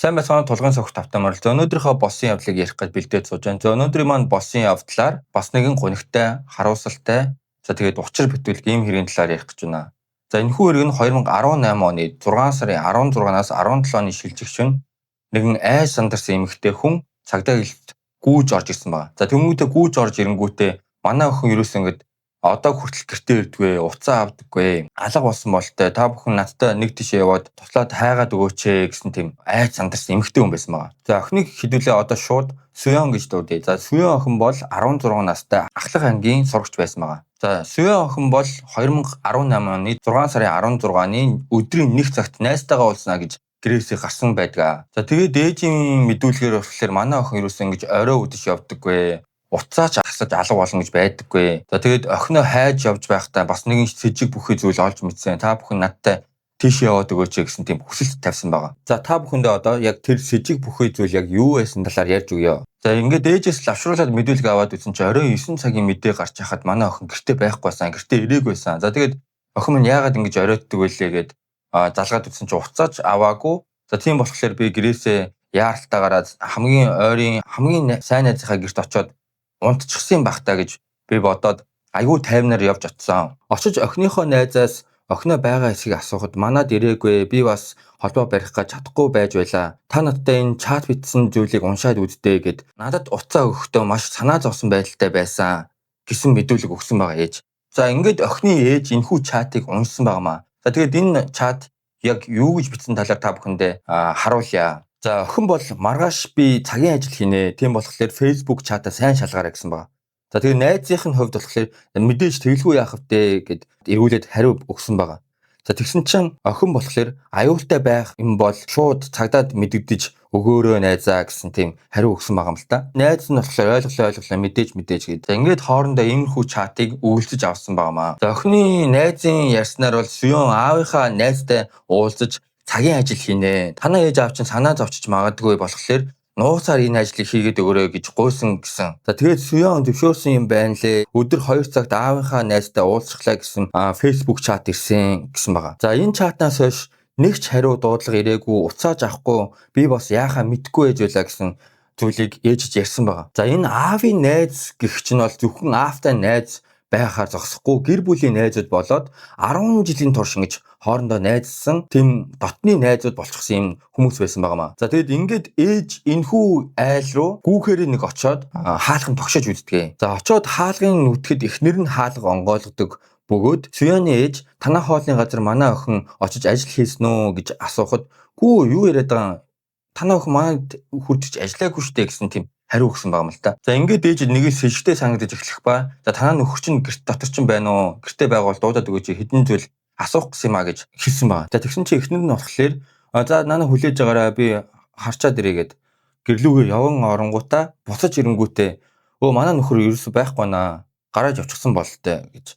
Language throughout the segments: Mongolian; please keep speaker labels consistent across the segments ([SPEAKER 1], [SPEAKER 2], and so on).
[SPEAKER 1] Сайн байцгаана тулгын согт автоморол. За өнөөдрийнхөө боссын явдлыг ярих гэж бэлдээд сууж байна. За өнөөдрийн маань боссын явдлаар бас нэгэн гонигтай, харуулсалтай. За тэгээд учир бүтүүлэг ийм хэргийн талаар ярих гэж байна. За энэхүү хэрэг нь 2018 оны 6 сарын 16-наас 17 оны шилжигчүн нэгэн айж сандарсан эмэгтэй хүн цагдаа гэлд гүүж орж ирсэн байна. За тэмүүгтэй гүүж орж ирэнгүүтээ манай охин юусэн ингэдэг одоо хүртэл гэртээ ирдгүй, уцаа авдаггүй. Алга болсон болтой. Та бүхэн надтай нэг тийш яваад туслаад хайгаад өгөөч гэсэн тийм айж сандарсан эмэгтэй хүн байсан байгаа. За охиныг хэдүүлээ одоо шууд Суян гэж дуудъя. За Суян охин бол 16 настай Ахлах ангийн сурагч байсан байгаа. За Суян охин бол 2018 оны 6 сарын 16-ны өдрийн 1 цагт найзтайгаа уулзнаа гэж гэрээсээ гарсан байдаг. За тэгээд ээжийн мэдүүлгээр болохоор манай охин юусэн ингэж орой үдэш явдаггүй. Уцаач асаж алга болно гэж байдаггүй. За тэгээд охиноо хайж явж байхдаа бас нэгэн сэжиг бүхий зүйл олж мэдсэн. Та бүхэн надтай тийш яваад өгөөч гэсэн тийм хүсэлт тавьсан байгаа. За та бүхэндээ одоо яг тэр сэжиг бүхий зүйл яг юу байсан талаар ярьж өгье. За ингээд ээжээс лавшруулаад мэдүүлэг аваад үзсэн чи орой 9 цагийн мэдээ гарч хахад манай охин гэртээ байхгүй байсан. Гэртээ ирээгүй байсан. За тэгээд охин минь яагаад ингэж оройтдаг вэлээ гэд залгаад үзсэн чи уцаач аваагүй. За тийм болохоор би гэрээсээ яаралтай гараад хамгийн ойрын хамгийн сайн найзынхаа гэрт очиод унтчихсан бах та гэж би бодоод айгүй тайвнаар явж очсон. Очиж охиныхоо найзаас охиноо байгаа хэсгийг асуухад манад ирээгүй, би бас холбоо барих гэж чадахгүй байж байлаа. Та надтай энэ чат бичсэн зүйлийг уншаад үздэй гэд надад уцаа өгөхдөө маш санаа зовсон байдалтай байсан гэсэн мэдүүлэг өгсөн байгаа ээж. За ингээд охины ээж энэхүү чатыг уншсан байгаамаа. За тэгээд энэ чат яг юу гэж бичсэн талаар та бүхэндээ харуулъя. За охин бол маргааш би цагийн ажил хийнэ. Тийм болохоор Facebook чатаа сайн шалгаарай гэсэн байна. За тэгээ найзынхын хувьд болохоор мэдээж тэглгүй яах вэ гэд эргүүлээд хариу өгсөн байгаа. За тэгсэн чинь охин болохоор аюултай байх юм бол шууд цагдаад мэдэгдэж өгөөрөө найзаа гэсэн тийм хариу өгсөн байгаа юм л та. Найз нь болохоор ойлголоо мэдээж гэдэг. За ингээд хоорондоо иймэрхүү чатыг өгүүлж авсан байгаамаа. За охины найзын ярьснаар бол Суян аавынхаа найзтай уулзаж цагийн ажил хийнэ. Танаа ээж аав чинь санаа зовчиж магадгүй болохоор нууцаар энэ ажлыг хийгээд өгөөрэй гэж гуйсан гэсэн. За тэгээд Суян зөвшөөрсөн юм байна лээ. Өдөр 2 цагт аавынхаа найзтай уулзчлаа гэсэн Facebook чат ирсэн гэсэн байгаа. За энэ чатнаас хойш нэг ч хариу дуудлага ирээгүй, уцааж авахгүй би бас яахаа мэдгүй байж байлаа гэсэн зүйлийг ээжж ярьсан байгаа. За энэ аавын найз гэх чинь бол зөвхөн аавтай найз байхаар зогсохгүй гэр бүлийн найзууд болоод 10 жилийн турш ингэж хоорондоо найзсан тийм дотны найзууд болчихсон юм хүмүүс байсан байгаамаа. За тэгэд ингээд ээж энхүү айл руу гүүхээр нэг очоод хаалган тогшоож үздэг. За очоод хаалгын нүтгэд эхнэр нь хаалга онгойлгодог бөгөөд Суяны ээж танаа хоолны газар манай охин очиж ажил хийсэн үү гэж асуухад гүү юу яриад байгаа танаа охин манайд хүрчиж ажиллаагүй штэ гэсэн тийм хариу өгсөн байгаа юм л та. За ингээд ээж нэгээс сэжигтэй санагдаж эхлэх ба. За танаа нөхөр чинь гэрт дотор чинь байна уу? Гэртээ байгаа бол дуудаад өгөөч хэдэн зүйл асуух гэсэн юм а гэж хэлсэн байгаа. За тэгсэн чи эхнэр нь болохоор за нана хүлээж байгаарай би харчаад ирээгээд гэрлүүгээ яван оронгуудаа буцаж ирэнгүүтээ манай нөхөр ерөөсөй байхгүй наа. Гараж явчихсан бололтой гэж.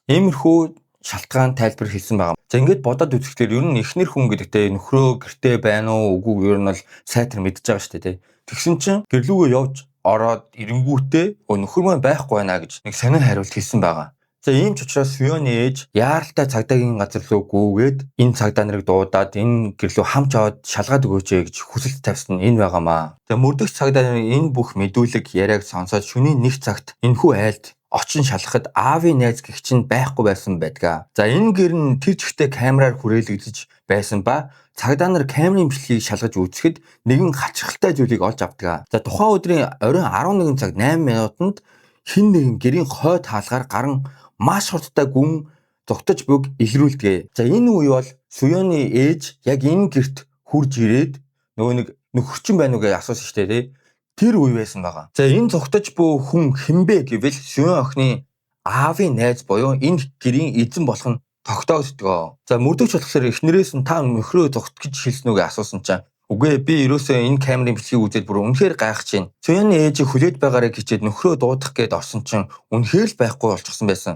[SPEAKER 1] Иймэрхүү шалтгаан тайлбар хэлсэн байгаа. За ингээд бодоод үзэхдээ ер нь эхнэр хүн гэдэгтэй нөхрөө гэртээ байна уу үгүй ер нь бол сайтар мэдж байгаа шүү дээ. Тэгсэн чинь гэрлүүгээ явж ороод ирэнгүүтээ нөхөр маань байхгүй байна гэж нэг сонир хариулт хэлсэн байгаа. За ийм ч учраас Суяны ээж яаралтай цагдаагийн газар руу гүйгээд энэ цагдаа нарыг дуудаад энэ гэрлүү хамж аваад шалгаад өгөөч гэж хүсэлт тавьсан энэ байгаамаа. За мөрдөгч цагдаа нарын энэ бүх мэдүүлэг яриаг сонсоод шөнийн 1 цагт энэхүү айлд очин шалгахад аавын найз гэх чинь байхгүй байсан байдаг. За энэ гэр нь тэр чигтээ камераар хүрээлэгдэж байсан ба цагдаа нар камерын бичлэгийг шалгаж үзэхэд нэгэн хачирхалтай зүйлийг олж авдаг. За тухайн өдрийн оройн 11 цаг 8 минутанд хин нэгэн гэрийн хойд хаалгаар гарan маш хурдтай гүн зогтож бүг илрүүлдэг. За энэ үе бол Суяны ээж яг энэ гэрт хурж ирээд нөгөө нэг нөхөрчин байна уу гэж асуусан шүү дээ. Тэр үе байсан байгаа. За энэ зогтож буй хүн хинбэ гэвэл Суян охины аавын найз буюу энэ гэрийн эзэн болох нь тогтоогддог. За мөрдөгч болохоор эхнэрээс нь та нөхрөө зогт гэж хэлсэн үгээ асуусан чинь үгүй би ерөөсөө энэ камерын бичлэгийг үзээд бүр үнэхээр гайхаж байна. Суяны ээжийг хүлээж байгаарэ гэчээд нөхрөө дуудах гээд орсон чинь үнэхээр л байхгүй болчихсон байсан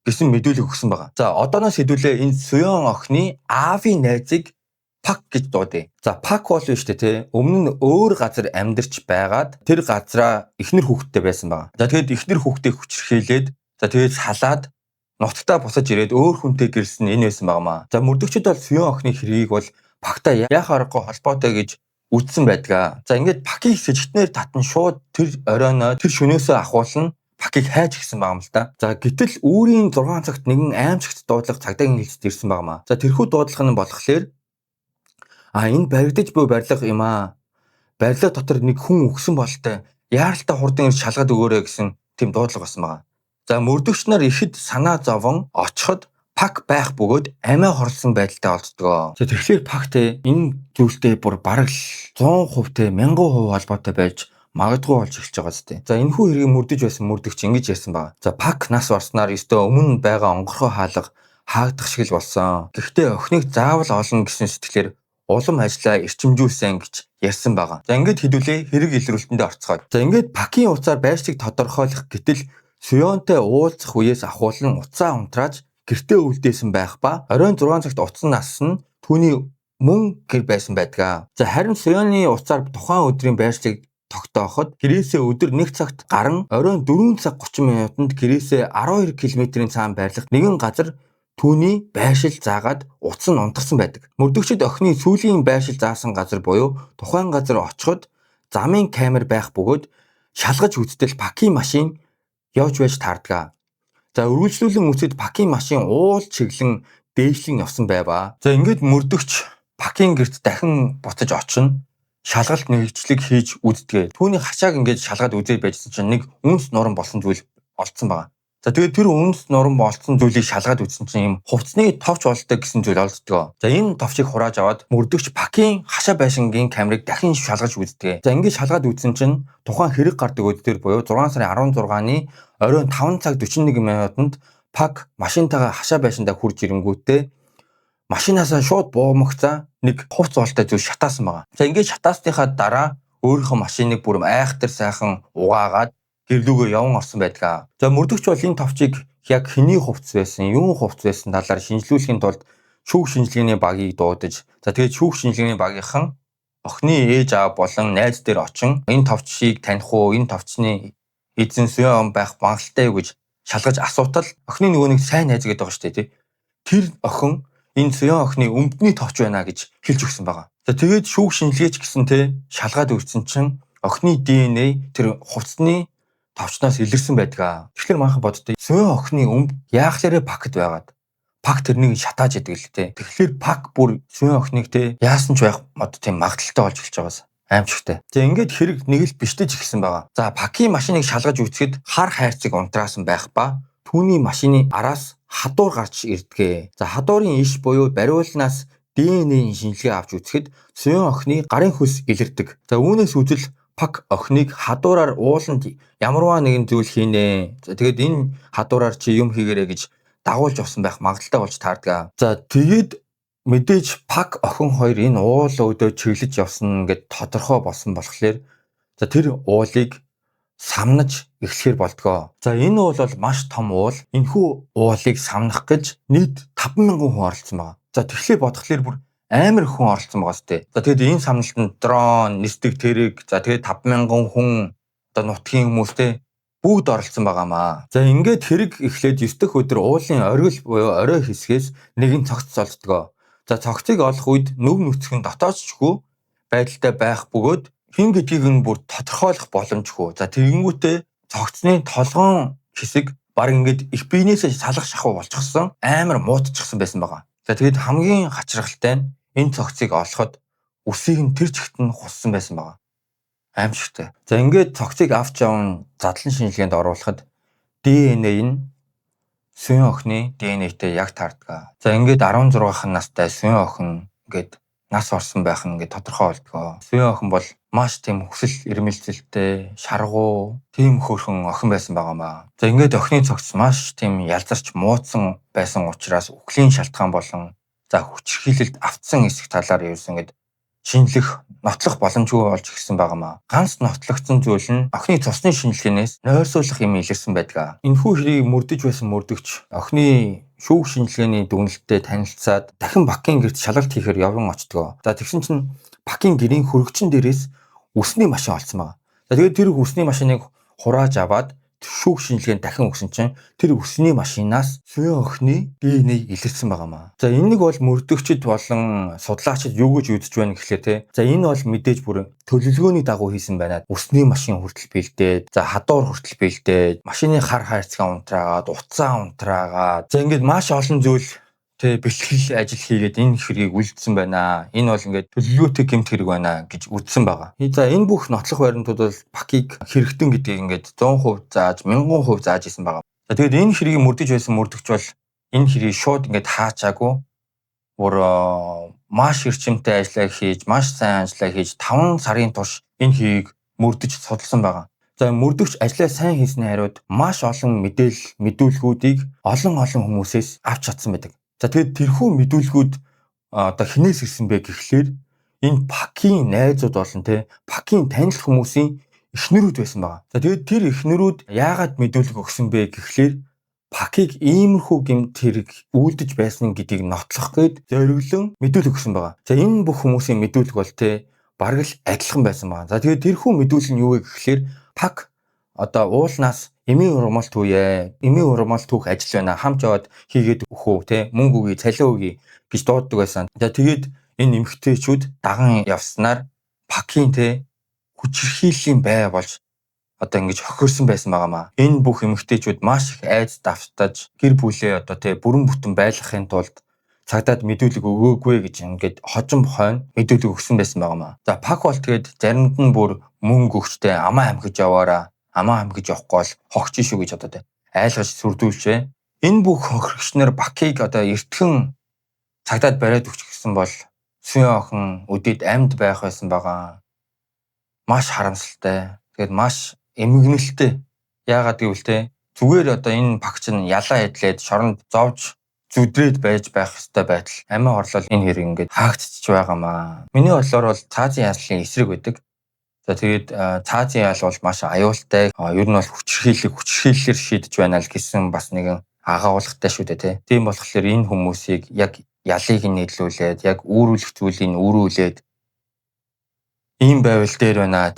[SPEAKER 1] гэсэн мэдүүлэг өгсөн байгаа. За одооноос хэдүүлээ энэ Суян охины аавын найзыг Пак гэж дуудъя. За Пак бол биш тий. Өмнө нь өөр газар амьдарч байгаад тэр газараа эхнэр хүүхэдтэй байсан байгаа. За тэгээд эхнэр хүүхдээ хүчрхийлээд за тэгээд салаад нутагтаа босож ирээд өөр хүнтэй гэрэлсэн энэ байсан байгаамаа. За мөрдөгчд бол Суян охины хэргийг бол Пакта яах аргагүй холбоотой гэж үзсэн байдаг. За ингээд Пакийг сэжигтнээр татан шууд тэр оройноо тэр шөнөөсөө ахуулна. Пакийг хайж гисэн байгаа юм л да. За гэтэл үүрийн 6 цагт нэгэн аимшигт дуудлага цагдаагийн хэлцэд ирсэн байгаамаа. За тэрхүү дуудлага нь болохоор энэ баригдаж буй барилга юм аа. Барилга дотор нэг хүн өгсөн бололтой. Яаралтай хурдан ирж шалгаад өгөөрэй гэсэн тийм дуудлага болсон байгаа. За мөрдөгч нар ихэд санаа зовон очиход Пак байх бөгөөд амиа хорлсон байдалтай олддог. За тэгэхээр Пактэй энэ зүйлтэй бүр бараг л 100% те 1000% холбоотой байж магадгүй болж эхэлж байгаа зү. За энэхүү хэргийг мөрдөж байсан мөрдөгч ингэж ярьсан байна. За Пак нас барснаар өстөө өмнө байгаа онгорхой хаалга хаагдах шиг л болсон. Гэхдээ охиныг заавал олно гэсэн сэтгэлээр улам ажиллаа эрчимжүүлсэн гэж ярьсан байгаа. За ингээд хэдүүлээ хэрэг илрүүлтэндээ орцгоод. За ингээд Пакийн уцаар байршиг тодорхойлох гэтэл Сёонтой уулзах үеэс ахуулан уцаа унтрааж гэртээ өвлдөөсөн байх ба оройн 6 цагт утсан нассан түүний мөн гэр байсан байдаг. За харин Сёоны уцаар тухайн өдрийн байршлыг тогтооход гэрээсээ өдөр 1 цагт гарan оройн 4 цаг 30 минутанд гэрээсээ 12 км-ийн цаана байрлах нэгэн газар түүний байршил заагаад утас нь унтарсан байдаг. Мөрдөгчд охины сүүлийн байршил заасан газар буюу тухайн газар очиход замын камер байх бөгөөд шалгаж үзтэл Пакийн машин явж байж таардаг. За үргэлжлүүлэн үзэхэд Пакийн машин уул чиглэн дээшлэн явсан байваа. За ингээд мөрдөгч Пакийн гэрт дахин буцаж очино. Шалгалт нэгжлэг хийж үздэг. Түүний хашааг ингээд шалгаад үзээд байжсэн чинь нэг үнс нуран болсон зүйл олдсон байгаа. За тэгээд тэр үнс нуран болцсон зүйлийг шалгаад үзсэн чинь юм хувцсны товч болдог гэсэн зүйл олддог. За энэ товчийг хурааж аваад мөрдөгч Пакийн хашаа байшингийн камерыг дахин шалгаж үздэг. За ингээд шалгаад үзсэн чинь тухайн хэрэг гардаг өдөр буюу 6 сарын 16-ны оройн 5 цаг 41 минутанд Пак машинтайгаа хашаа байшиндаа хурж ирэнгүүтээ машинаасаа шууд буумагцаа нэг хувц болтой зүйл шатаасан байгаа. За ингээд шатаасныхаа дараа өөрийнхөө машиныг бүр айхтар сайхан угаагаад гэрлүүгөө яван орсон байдаг. За мөрдөгч бол энэ товчийг яг хэний хувц байсан, юун хувц байсан талаар шинжилүүлэхийн тулд шүүх шинжилгээний багийг дуудаж, за тэгээд шүүх шинжилгээний багийнхан охины ээж аав болон найз дээр очин энэ товчийг таних уу, энэ товчны эзэн Сёон байх магадлалтай юу гэж шалгаж асуутал охины нөгөө нэг сайн найз гэдэг байгаа шүү дээ. Тэр охин энэ Сёон охины өмдний товч байна гэж хэлж өгсөн байгаа. За тэгээд шүүх шинжилгээч гэсэн шалгаад үзсэн чинь охины ДНХ тэр хувцсны товчноос илэрсэн байдаг. Тэгэхээр манайхан боддоо Сёон охины өмд яахлаарэ Пакт байгаад Пак тэрнийг шатааж идэг л дээ. Тэгэхээр Пак бүр Сёон охиныг яасан ч байх мод тийм магадaltaй болж эхэлж байгаас аимшигтай. За ингээд хэрэг нэг л бишдэж эхэлсэн байгаа. За Пакийн машиныг шалгаж үзэхэд хар хайрцаг унтраасан байх ба түүний машины араас хадуур гарч ирдгээ. За хадуурын иш буюу бариулнаас ДНХ-ийн шинжилгээ авч үзэхэд Сёон охины гарын хөлс илэрдэг. За үүнээс үзэл Пак охиныг хадуураар ууланд ямарваа нэгэн зүйл хийнэ. За тэгээд энэ хадуураар чи юм хийгэрэй гэж дагуулж авсан байх магадaltaй болж таардаг. За тэгээд мэдээж Пак охин хоёр энэ уул өдөө чиглэж явсан гэд тодорхой болсон болохоор за тэр уулыг самнаж эхлэхээр болдгоо. За энэ уул бол маш том уул. Энэхүү уулыг самнах гэж нийт 50000 хүн оролцсон байна. За тэгэхээр бодглохлоор бүр амар хүн оролцсон байгаа сте. За тэгээд энэ самналтанд дрон, нисдэг тэрэг, за тэгээд 50000 хүн одоо нутгийн хүмүүстэй бүгд оролцсон байгаамаа. За ингээд хэрэг эхлээд 9 дахь өдөр уулын оргил буюу орой хэсгээс нэгэн цогц олддгоо. За цогцыг олох үед нүв нүцгэн дотоодчгүй байдалтай байх бөгөөд хин гэдгийг нь бүр тодорхойлох боломжгүй. За тэгэнгүүтээ цогцны толгоон хэсэг баг ингээд их биенээсээ салах шахуу болчихсон амар муутчихсан байсан байгаа. За тэгээд хамгийн хачирхалтай нь энэ цогцыг олоход үсийг нь тэр чигт нь хуссан байсан байгаа. Аимшигтай. За ингээд цогцыг авч явна задлан шинжилгээнд оруулахад ДНХ нь Сёон охины ДНХ-тэй яг таардаг. За ингээд 16 настай Сёон охин ингээд нас орсон байх нь ингээд тодорхой болдгоо. Сёон охин бол маш тийм хүсэл эрмэлзэлтэй, шаргуу, тийм хөөрхөн охин байсан байгаамаа. За ингээд охины цогц маш тийм ялзарч муудсан байсан учраас үхлийн шалтгаан болон за хүчирхийлэлд автсан эсэх талаар ерөөс ингээд шинжлэх, нотлох боломжгүй болж ирсэн байгаамаа. Ганц нотлогдсон зүйл нь охины цусны шинжилгээнээс нойрсуулах юм илэрсэн байдаг. Энэхүү хэрийг мөрдөж байсан мөрдөгч охины шүүх шинжилгээний дүгнэлттэй танилцаад дахин Пакийн гэрт шалгалт хийхээр явган очдгоо. За тэгсэн чинь Пакийн гэрийн хөрөгчөн дээрээс үсний машин олцсон байна. За тэгээд тэр үсний машиныг хурааж аваад шүүх шинжилгээнд дахин өгсөн чинь тэр өсний машинаас Суян охины ДНХ илэрсэн байгаамаа. За энэнийг бол мөрдөгчд болон судлаачид юу гэж үзэж байна гэхлээр те. За энэ бол мэдээж бүр төлөвлөгөөний дагуу хийсэн байна. Өсний машин хүртэл бэлдээд, за хадуур хүртэл бэлдээд, машины хар хайрцаг унтраагаад, утсаа унтраагаад. За ингээд маш олон зүйл бэлтгэл ажил хийгээд энэ хэргийг үлдсэн байна. Энэ бол ингээд төлөвлөгөөтэй гэмт хэрэг байна гэж үзсэн байгаа. За энэ бүх нотлох баримтууд бол ПАК-ийг хэрэгтэн гэдгийг ингээд 100% зааж, 1000% зааж исэн байгаа. За тэгээд энэ хэргийг мөрдөж байсан мөрдөгч бол энэ хэргийг шууд ингээд хаачаагүй бүр маш эрчимтэй ажиллаа хийж, маш сайн ажиллаа хийж 5 сарын турш энэ хэргийг мөрдөж судалсан байгаа. За мөрдөгч ажиллаа сайн хийсний хариуд маш олон мэдүүлгүүдийг олон хүмүүсээс авч чадсан байдаг. За тэгээд тэрхүү мэдүүлгүүд одоо хинээс ирсэн бэ гэхлээр энэ ПАК-ийн найзууд болон ПАК-ийн танил хүмүүсийн эхнэрүүд байсан байгаа. За тэгээд тэр эхнэрүүд яагаад мэдүүлэг өгсөн бэ гэхлээр ПАК-ыг иймэрхүү гэмт хэрэг үйлдэж байсан гэдгийг нотлох гээд зориглон мэдүүлэг өгсөн байгаа. За энэ бүх хүмүүсийн мэдүүлэг бол бараг л адилхан байсан байгаа. За тэгээд тэрхүү мэдүүлэг нь юу вэ гэхлээр ПАК одоо уулнаас эмийн ургамалт түүе. Эмийн ургамалт түүх ажил байна. Хамж яваад хийгээд өгөө мөнгө өгье, цалин өгье гэж дууддаг байсан. За тэгээд энэ эмэгтэйчүүд даган явснаар ПАК-ийн хүчирхийллийн бай болж одоо ингэж хохирсон байсан байгаамаа. Энэ бүх эмэгтэйчүүд маш их айц давтаж гэр бүлээ одоо бүрэн бүтэн байлгахын тулд цагдаад мэдүүлэг өгөөгүй гэж ингээд хожим хойно мэдүүлэг өгсөн байсан байгаамаа. За ПАК бол тэгээд заримд нь бүр мөнгө өгчтэй амаа амгиж яваараа. Амаа амгиж явахгүй бол хогч шүү гэж одоо айлгаж сүрдүүлжээ. Энэ бүх хохирогч нар ПАК-ыг одоо эртхэн цагдаад бариад өгч гисэн бол Суян охин өдөрт амьд байх байсан байгаа. Маш харамсалтай. Тэгээд маш эмгэнэлтэй. Яагаад гэвэл зүгээр одоо энэ ПАК чинь ялаа хэдлээд шоронд зовж зүдрээд байж байх ёстой байтал амиа орлол энэ хэрэг ингээд хаагдчих байгаамаа. Миний бодлоор бол цаазын яслын эсрэг байдаг. За тэгээд цаазын ял бол маш аюултай. Ер нь бол хүчирхийллээр шийдэж байна л гэсэн бас нэгэн агуулгатай шүү дээ. Тийм болохоор энэ хүмүүсийг яг ялыг нийлүүлээд, яг үүрүүлэх зүйлийг үүрүүлээд ийм байвал дээр байна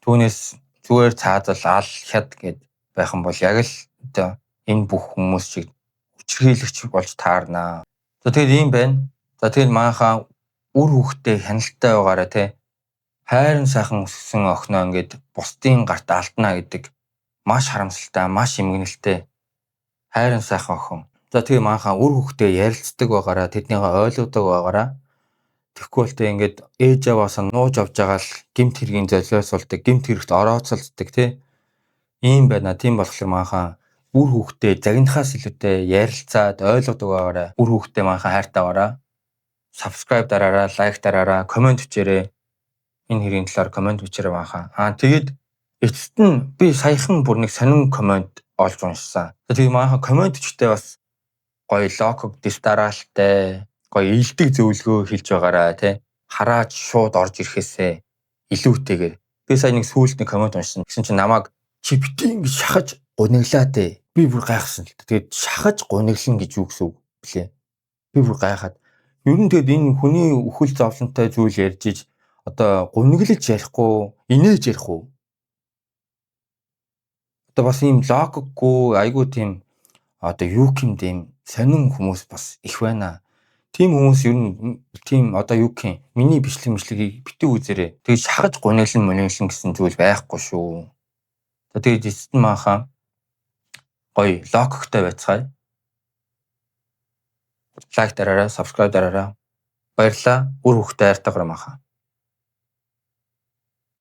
[SPEAKER 1] түүнээс зүгээр цаазал ал хяд гэд байх юм бол яг л энэ бүх хүмүүс шиг хүчирхийлэгч болж таарнаа. За тэгээд ийм байна. За тэгээд манайхаа үр хүүхдээ хяналттай байгаараа хайрын сайхан өссөн охиноо ингээд бусдын гарт алдна гэдэг маш харамсалтай, маш эмгэнэлтэй хайрын сайхан охин. За тэгээ манайхаа үр хүүхдээ ярилцдаг байгаараа, тэднийгээ ойлгодог байгаараа. Тэгэхгүй бол ингээд ээж аваасаа нууж авч байгаа л гэмт хэргийн золиосуулдаг, гэмт хэрэгт орооцолддог ийм байна. Тийм болохоор манайхаа үр хүүхдээ загнахаас илүүтэй ярилцаад ойлгодог байгаараа. Үр хүүхдээ манайхаа хайртай байгаараа. Subscribe дараараа, лайк дараараа, комент бичээрэй. Энэ хэргийн талаар комент бичээрэй манайхаа. Тэгээд эцэст нь би саяхан бүр нэг сонин комент олж уншсан. Тэгээд манайхаа комент бичтэй бас гоё локог дистараалтай, гоё илдэг зөвлөгөө хэлж байгаараа хараад шууд орж ирэхээсээ илүүтэйгээр. Би сая нэг сүүлд нэг комент уншсан. Гэсэн чинь намайг чипти ингэж шахаж гуниглаа Би бүр гайхсан л. Тэгээд шахаж гуниглан гэж юу гэсэн үг блэ? Би бүр гайхаад. Ер нь тэгээд энэ хүний үхэл зовлонтой зүйл ярьж иж одоо гуниглаж ярихгүй, инээж ярих уу? Одоо бас ийм логикгүй, айгүй тийм одоо юу юм сонин хүмүүс бас их байна. Тийм хүмүүс ер нь тийм одоо миний бичлэгийг битүү үзээрэй. Тэгээд шахаж гуниглан гэсэн зүйл байхгүй шүү. Тэгээд эцэст нь манайхаа гоё логиктой байцгаая. Лайк дараарай, subscribe дараарай. Баярлалаа. Үр хүүхдээ хайртайгаар манайхаа.